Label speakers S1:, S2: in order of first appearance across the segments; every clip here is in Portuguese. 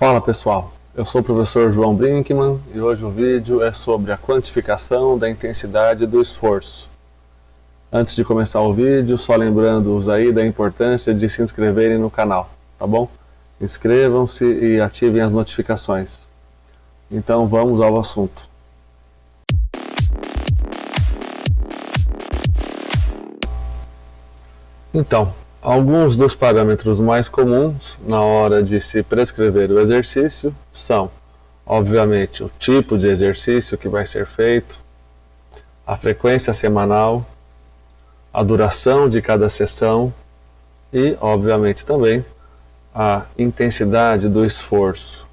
S1: Fala pessoal, eu sou o professor João Brinkman e hoje o vídeo é sobre a quantificação da intensidade do esforço. Antes de começar o vídeo, só lembrando-os aí da importância de se inscreverem no canal, tá bom? Inscrevam-se e ativem as notificações. Então vamos ao assunto. Então, alguns dos parâmetros mais comuns na hora de se prescrever o exercício são, obviamente, o tipo de exercício que vai ser feito, a frequência semanal, a duração de cada sessão e, obviamente, também a intensidade do esforço.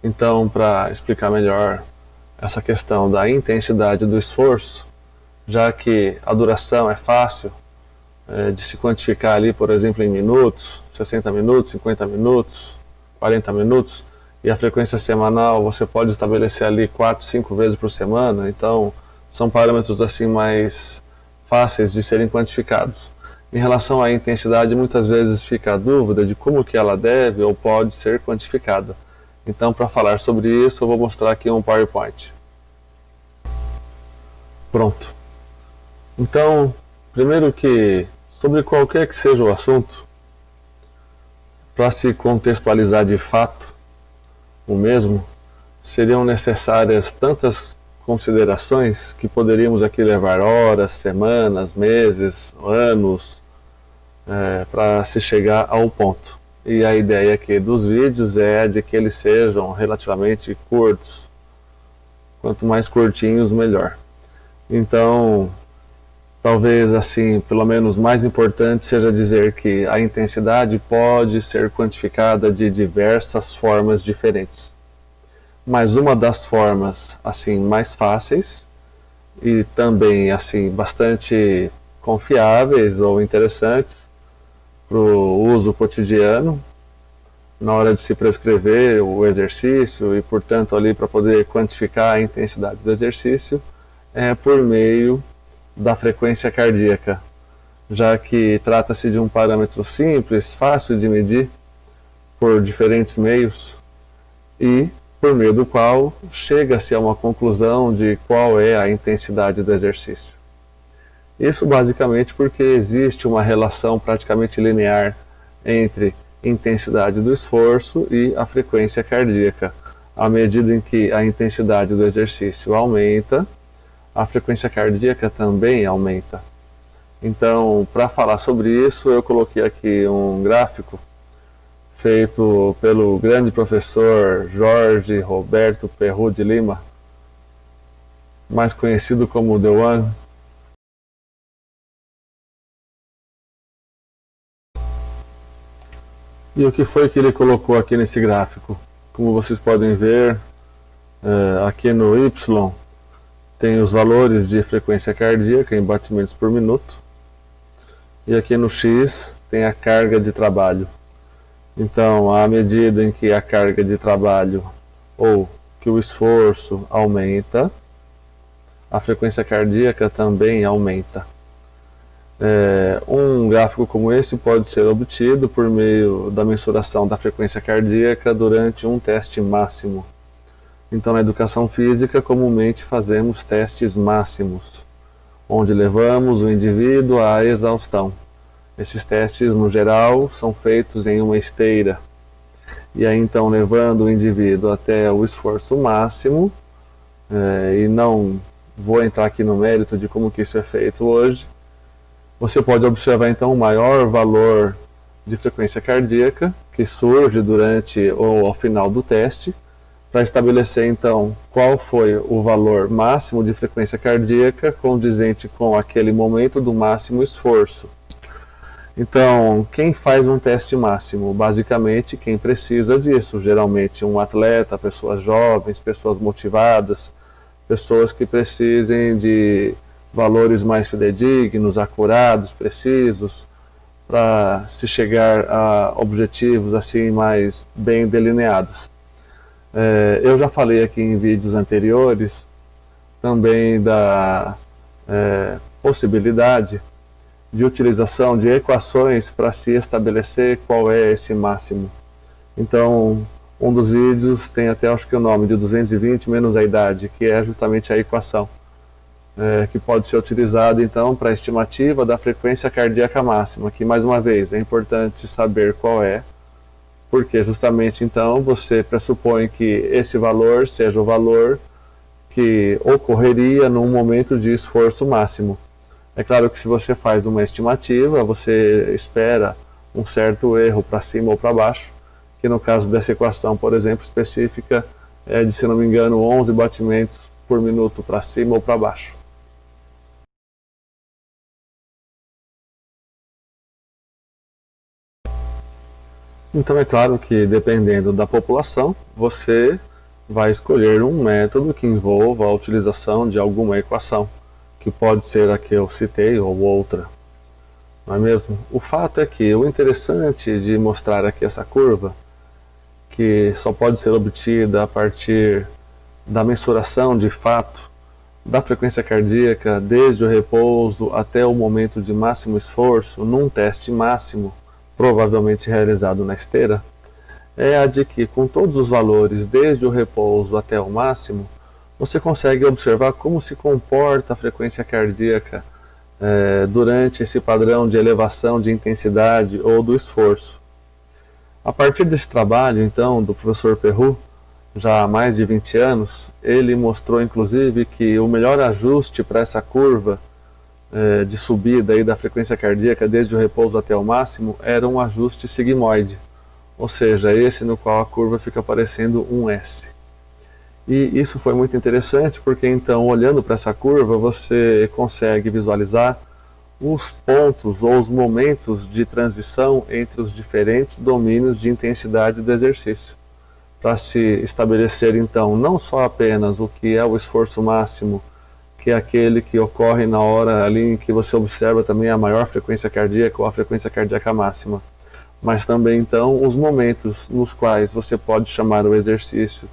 S1: Então, para explicar melhor essa questão da intensidade do esforço, já que a duração é fácil de se quantificar ali, por exemplo, em minutos, 60 minutos, 50 minutos, 40 minutos, e a frequência semanal você pode estabelecer ali 4, 5 vezes por semana, então são parâmetros assim mais fáceis de serem quantificados. Em relação à intensidade, muitas vezes fica a dúvida de como que ela deve ou pode ser quantificada. Então, para falar sobre isso, eu vou mostrar aqui um PowerPoint. Pronto. Então, primeiro que, sobre qualquer que seja o assunto, para se contextualizar de fato o mesmo, seriam necessárias tantas considerações que poderíamos aqui levar horas, semanas, meses, anos, para se chegar ao ponto. E a ideia aqui dos vídeos é de que eles sejam relativamente curtos. Quanto mais curtinhos, melhor. Então, talvez assim, pelo menos mais importante seja dizer que a intensidade pode ser quantificada de diversas formas diferentes. Mas uma das formas assim mais fáceis e também assim bastante confiáveis ou interessantes para o uso cotidiano na hora de se prescrever o exercício e, portanto, ali para poder quantificar a intensidade do exercício é por meio da frequência cardíaca, já que trata-se de um parâmetro simples, fácil de medir por diferentes meios e por meio do qual chega-se a uma conclusão de qual é a intensidade do exercício. Isso basicamente porque existe uma relação praticamente linear entre intensidade do esforço e a frequência cardíaca. À medida em que a intensidade do exercício aumenta, a frequência cardíaca também aumenta. Então, para falar sobre isso, eu coloquei aqui um gráfico feito pelo grande professor Jorge Roberto Perrot de Lima, mais conhecido como The One. E o que foi que ele colocou aqui nesse gráfico? Como vocês podem ver, aqui no Y tem os valores de frequência cardíaca em batimentos por minuto. E aqui no X tem a carga de trabalho. Então, à medida em que a carga de trabalho ou que o esforço aumenta, a frequência cardíaca também aumenta. Um gráfico como esse pode ser obtido por meio da mensuração da frequência cardíaca durante um teste máximo. Então, na educação física, comumente fazemos testes máximos, onde levamos o indivíduo à exaustão. Esses testes, no geral, são feitos em uma esteira. E aí, então, levando o indivíduo até o esforço máximo, e não vou entrar aqui no mérito de como que isso é feito hoje, você pode observar então o maior valor de frequência cardíaca que surge durante ou ao final do teste, para estabelecer então qual foi o valor máximo de frequência cardíaca condizente com aquele momento do máximo esforço. Então, quem faz um teste máximo? Basicamente, quem precisa disso, geralmente um atleta, pessoas jovens, pessoas motivadas, pessoas que precisem de valores mais fidedignos, acurados, precisos, para se chegar a objetivos assim mais bem delineados. Eu já falei aqui em vídeos anteriores também da possibilidade de utilização de equações para se estabelecer qual é esse máximo. Então, Um dos vídeos tem até, acho que o nome de 220 menos a idade, que é justamente a equação, que pode ser utilizada então para a estimativa da frequência cardíaca máxima, que mais uma vez é importante saber qual é, porque justamente então você pressupõe que esse valor seja o valor que ocorreria num momento de esforço máximo. É claro que se você faz uma estimativa, você espera um certo erro para cima ou para baixo, que no caso dessa equação, por exemplo, específica, é de, se não me engano, 11 batimentos por minuto para cima ou para baixo. Então é claro que, dependendo da população, você vai escolher um método que envolva a utilização de alguma equação, que pode ser a que eu citei ou outra. Não é mesmo? O fato é que o interessante de mostrar aqui essa curva, que só pode ser obtida a partir da mensuração de fato da frequência cardíaca desde o repouso até o momento de máximo esforço, num teste máximo, provavelmente realizado na esteira, é a de que, com todos os valores desde o repouso até o máximo, você consegue observar como se comporta a frequência cardíaca durante esse padrão de elevação de intensidade ou do esforço. A partir desse trabalho, então, do professor Perroux, já há mais de 20 anos, ele mostrou inclusive que o melhor ajuste para essa curva de subida aí da frequência cardíaca desde o repouso até o máximo era um ajuste sigmoide, ou seja, esse no qual a curva fica parecendo um S. E isso foi muito interessante porque então, olhando para essa curva, você consegue visualizar os pontos ou os momentos de transição entre os diferentes domínios de intensidade do exercício, para se estabelecer então não só apenas o que é o esforço máximo, que é aquele que ocorre na hora ali em que você observa também a maior frequência cardíaca ou a frequência cardíaca máxima, mas também então os momentos nos quais você pode chamar o exercício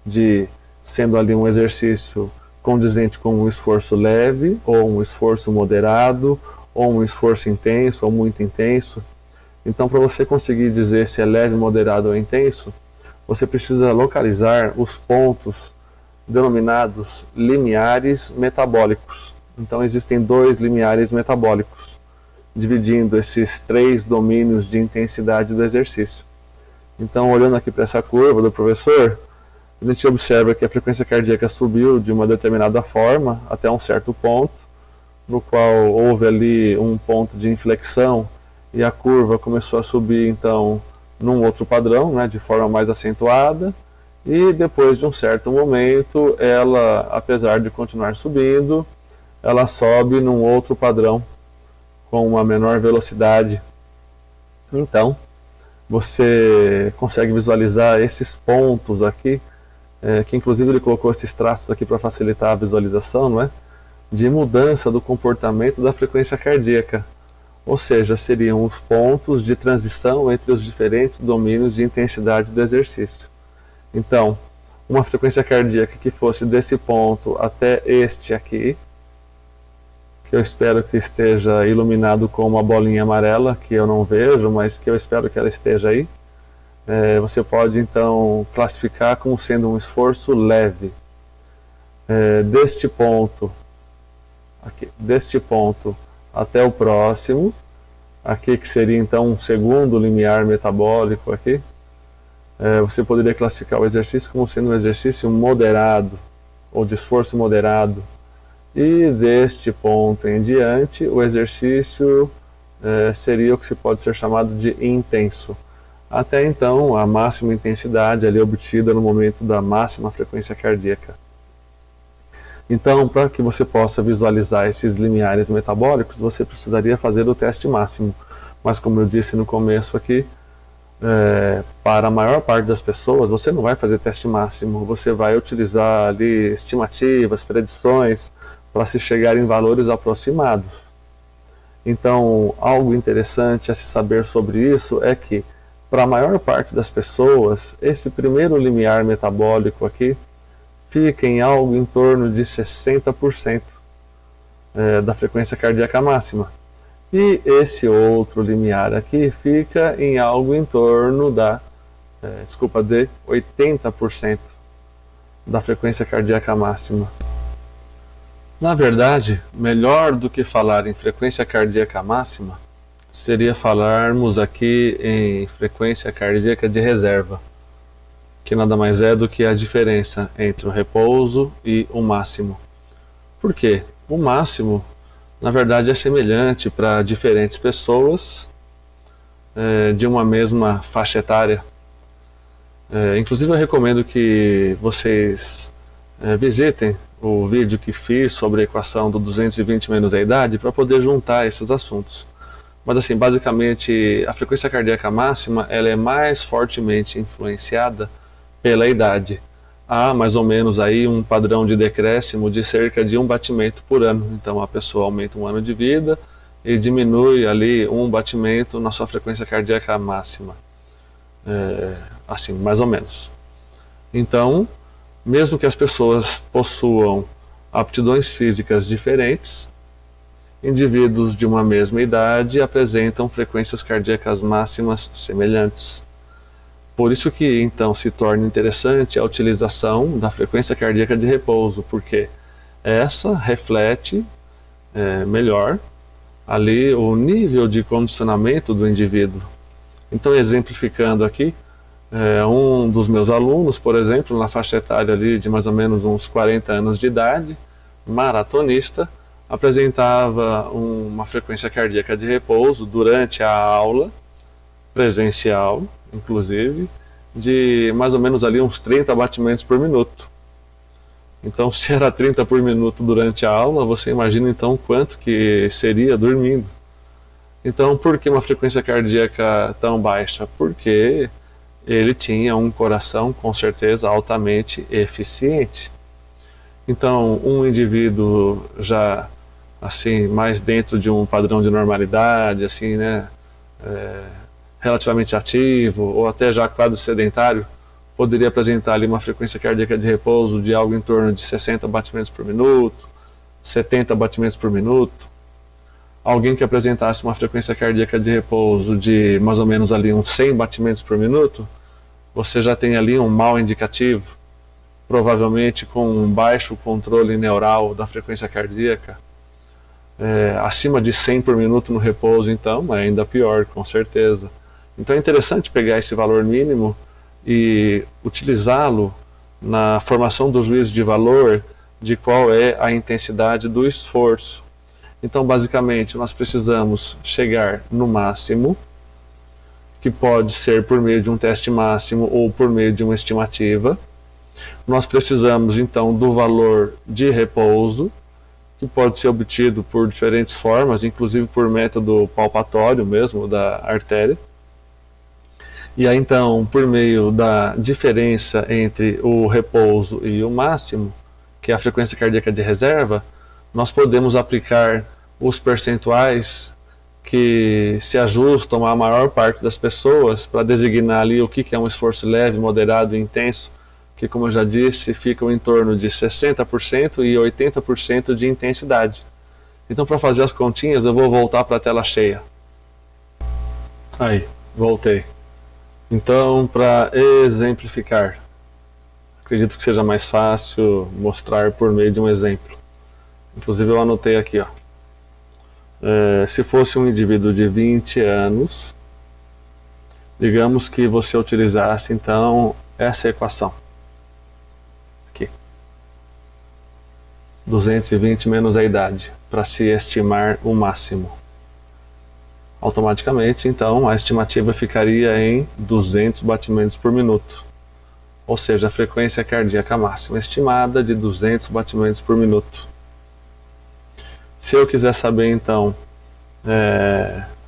S1: de sendo ali um exercício condizente com um esforço leve, ou um esforço moderado, ou um esforço intenso, ou muito intenso. Então, para você conseguir dizer se é leve, moderado ou intenso, você precisa localizar os pontos denominados limiares metabólicos. Então, existem dois limiares metabólicos, dividindo esses três domínios de intensidade do exercício. Então, olhando aqui para essa curva do professor, a gente observa que a frequência cardíaca subiu de uma determinada forma até um certo ponto, no qual houve ali um ponto de inflexão e a curva começou a subir então num outro padrão, né, de forma mais acentuada, e depois de um certo momento ela, apesar de continuar subindo, ela sobe num outro padrão com uma menor velocidade. Então, você consegue visualizar esses pontos aqui, que inclusive ele colocou esses traços aqui para facilitar a visualização, não é? De mudança do comportamento da frequência cardíaca, ou seja, seriam os pontos de transição entre os diferentes domínios de intensidade do exercício. Então, uma frequência cardíaca que fosse desse ponto até este aqui, que eu espero que esteja iluminado com uma bolinha amarela, que eu não vejo, mas que eu espero que ela esteja aí, você pode então classificar como sendo um esforço leve. Deste ponto até o próximo, aqui que seria então um segundo limiar metabólico aqui, você poderia classificar o exercício como sendo um exercício moderado, ou de esforço moderado. E deste ponto em diante, o exercício seria o que se pode ser chamado de intenso. Até então, a máxima intensidade ali obtida no momento da máxima frequência cardíaca. Então, para que você possa visualizar esses limiares metabólicos, você precisaria fazer o teste máximo. Mas como eu disse no começo aqui, para a maior parte das pessoas, você não vai fazer teste máximo, você vai utilizar ali estimativas, predições, para se chegar em valores aproximados. Então, algo interessante a se saber sobre isso é que, para a maior parte das pessoas, esse primeiro limiar metabólico aqui fica em algo em torno de 60% da frequência cardíaca máxima. E esse outro limiar aqui fica em algo em torno da de 80% da frequência cardíaca máxima. Na verdade, melhor do que falar em frequência cardíaca máxima, seria falarmos aqui em frequência cardíaca de reserva, que nada mais é do que a diferença entre o repouso e o máximo. Por quê? O máximo, na verdade, é semelhante para diferentes pessoas de uma mesma faixa etária. Inclusive eu recomendo que vocês visitem o vídeo que fiz sobre a equação do 220 menos a idade para poder juntar esses assuntos. Mas assim, basicamente a frequência cardíaca máxima ela é mais fortemente influenciada pela idade. Há mais ou menos aí um padrão de decréscimo de cerca de 1 batimento por ano. Então a pessoa aumenta 1 ano de vida e diminui ali 1 batimento na sua frequência cardíaca máxima. Assim, mais ou menos. Então, mesmo que as pessoas possuam aptidões físicas diferentes, indivíduos de uma mesma idade apresentam frequências cardíacas máximas semelhantes. Por isso que então se torna interessante a utilização da frequência cardíaca de repouso, porque essa reflete melhor ali o nível de condicionamento do indivíduo. Então, exemplificando aqui, um dos meus alunos, por exemplo, na faixa etária ali de mais ou menos uns 40 anos de idade, maratonista, apresentava uma frequência cardíaca de repouso durante a aula, presencial, inclusive, de mais ou menos ali uns 30 batimentos por minuto. Então, se era 30 por minuto durante a aula, você imagina então quanto que seria dormindo. Então, por que uma frequência cardíaca tão baixa? Porque ele tinha um coração com certeza altamente eficiente. Então, um indivíduo já assim mais dentro de um padrão de normalidade, assim, né, relativamente ativo ou até já quase sedentário, poderia apresentar ali uma frequência cardíaca de repouso de algo em torno de 60 batimentos por minuto, 70 batimentos por minuto. Alguém que apresentasse uma frequência cardíaca de repouso de mais ou menos ali uns 100 batimentos por minuto, você já tem ali um mau indicativo, provavelmente com um baixo controle neural da frequência cardíaca. Acima de 100 por minuto no repouso, então, é ainda pior, com certeza. Então é interessante pegar esse valor mínimo e utilizá-lo na formação do juízo de valor de qual é a intensidade do esforço. Então, basicamente, nós precisamos chegar no máximo, que pode ser por meio de um teste máximo ou por meio de uma estimativa. Nós precisamos, então, do valor de repouso, que pode ser obtido por diferentes formas, inclusive por método palpatório mesmo da artéria. E aí, então, por meio da diferença entre o repouso e o máximo, que é a frequência cardíaca de reserva, nós podemos aplicar os percentuais que se ajustam à maior parte das pessoas para designar ali o que é um esforço leve, moderado e intenso, que, como eu já disse, ficam em torno de 60% e 80% de intensidade. Então, para fazer as continhas, eu vou voltar para a tela cheia. Aí, voltei. Então, para exemplificar, acredito que seja mais fácil mostrar por meio de um exemplo. Inclusive eu anotei aqui, ó. Se fosse um indivíduo de 20 anos, digamos que você utilizasse então essa equação aqui, 220 menos a idade, para se estimar o máximo. Automaticamente, então, a estimativa ficaria em 200 batimentos por minuto, ou seja, a frequência cardíaca máxima estimada de 200 batimentos por minuto. Se eu quiser saber, então,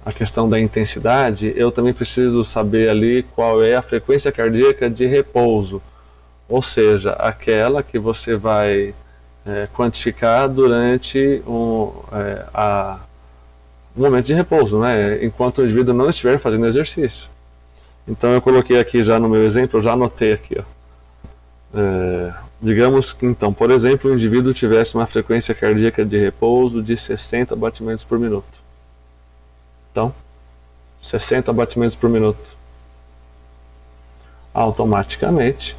S1: a questão da intensidade, eu também preciso saber ali qual é a frequência cardíaca de repouso, ou seja, aquela que você vai quantificar durante um momento de repouso, né? Enquanto o indivíduo não estiver fazendo exercício. Então eu coloquei aqui já no meu exemplo, eu já anotei aqui, ó. Digamos que então, por exemplo, o indivíduo tivesse uma frequência cardíaca de repouso de 60 batimentos por minuto. Então, 60 batimentos por minuto. automaticamente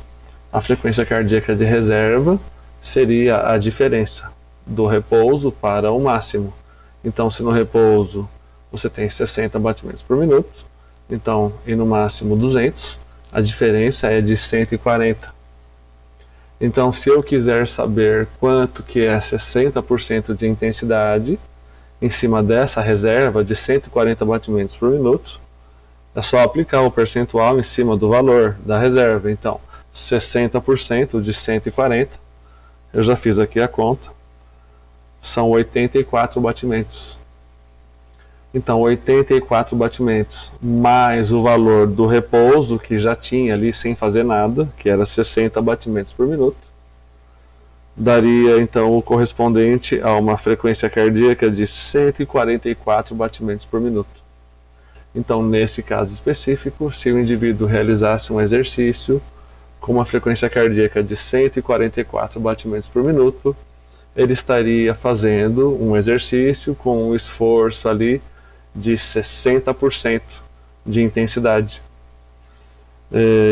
S1: a frequência cardíaca de reserva seria a diferença do repouso para o máximo. Então, se no repouso você tem 60 batimentos por minuto, então, e no máximo 200, a diferença é de 140. Então, se eu quiser saber quanto que é 60% de intensidade em cima dessa reserva de 140 batimentos por minuto, é só aplicar o percentual em cima do valor da reserva. Então, 60% de 140, eu já fiz aqui a conta, são 84 batimentos. Então, 84 batimentos, mais o valor do repouso, que já tinha ali sem fazer nada, que era 60 batimentos por minuto, daria então o correspondente a uma frequência cardíaca de 144 batimentos por minuto. Então, nesse caso específico, se o indivíduo realizasse um exercício com uma frequência cardíaca de 144 batimentos por minuto, ele estaria fazendo um exercício com um esforço ali de 60% de intensidade.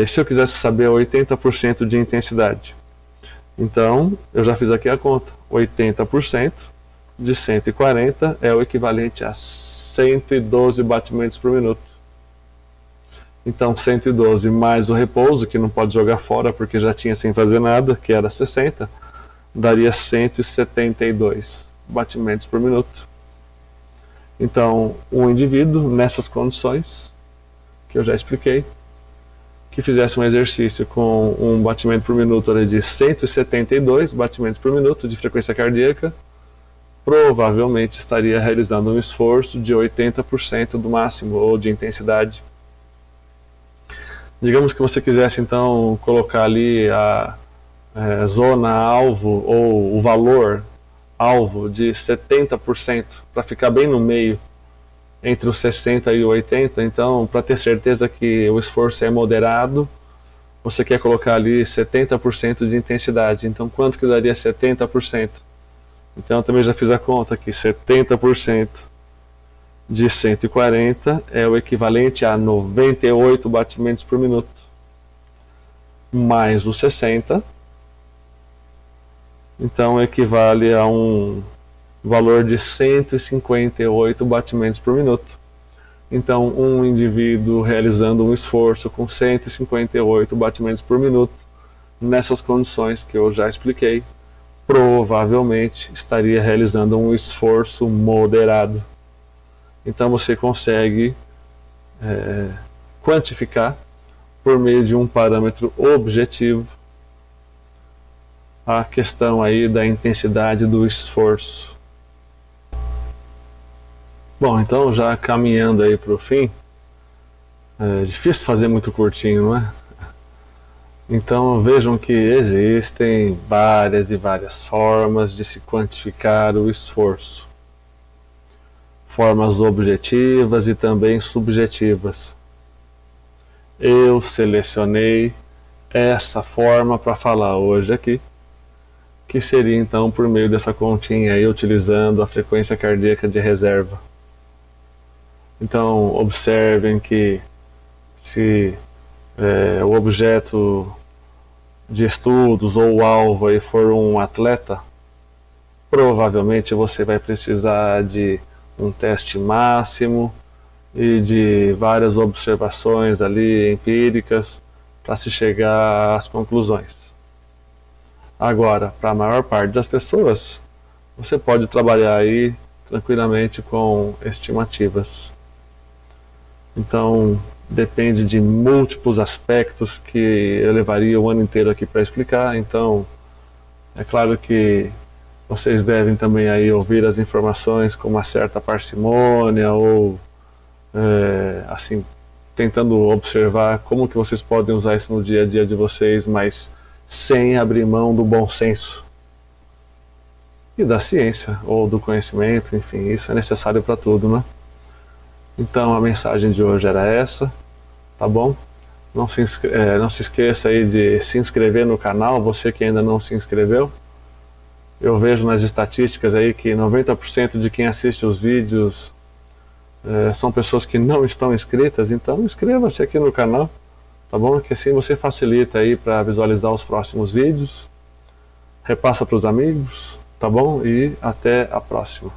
S1: Se eu quisesse saber 80% de intensidade, então eu já fiz aqui a conta. 80% de 140 é o equivalente a 112 batimentos por minuto. Então 112 mais o repouso, que não pode jogar fora porque já tinha sem fazer nada, que era 60, daria 172 batimentos por minuto. Então, um indivíduo nessas condições, que eu já expliquei, que fizesse um exercício com um batimento por minuto ali de 172 batimentos por minuto de frequência cardíaca, provavelmente estaria realizando um esforço de 80% do máximo, ou de intensidade. Digamos que você quisesse então colocar ali a zona alvo, ou o valor alvo de 70%, para ficar bem no meio, entre os 60 e o 80, então, para ter certeza que o esforço é moderado, você quer colocar ali 70% de intensidade. Então, quanto que daria 70%? Então, eu também já fiz a conta que 70% de 140 é o equivalente a 98 batimentos por minuto, mais os 60, então equivale a um valor de 158 batimentos por minuto. Então, um indivíduo realizando um esforço com 158 batimentos por minuto, nessas condições que eu já expliquei, provavelmente estaria realizando um esforço moderado. Então, você consegue quantificar, por meio de um parâmetro objetivo, a questão aí da intensidade do esforço. Bom, então já caminhando aí para o fim, é difícil fazer muito curtinho, não é? Então vejam que existem várias e várias formas de se quantificar o esforço. Formas objetivas e também subjetivas. Eu selecionei essa forma para falar hoje aqui, que seria então por meio dessa continha aí, utilizando a frequência cardíaca de reserva. Então observem que se o objeto de estudos ou o alvo aí for um atleta, provavelmente você vai precisar de um teste máximo e de várias observações ali empíricas para se chegar às conclusões. Agora, para a maior parte das pessoas, você pode trabalhar aí tranquilamente com estimativas. Então, depende de múltiplos aspectos que eu levaria o ano inteiro aqui para explicar. Então, é claro que vocês devem também aí ouvir as informações com uma certa parcimônia, ou assim, tentando observar como que vocês podem usar isso no dia a dia de vocês, mas sem abrir mão do bom senso e da ciência, ou do conhecimento, enfim, isso é necessário para tudo, né? Então a mensagem de hoje era essa, tá bom? Não se esqueça aí de se inscrever no canal, você que ainda não se inscreveu. Eu vejo nas estatísticas aí que 90% de quem assiste os vídeos são pessoas que não estão inscritas, então inscreva-se aqui no canal, tá bom? Que assim você facilita aí para visualizar os próximos vídeos, repassa para os amigos, tá bom? E até a próxima.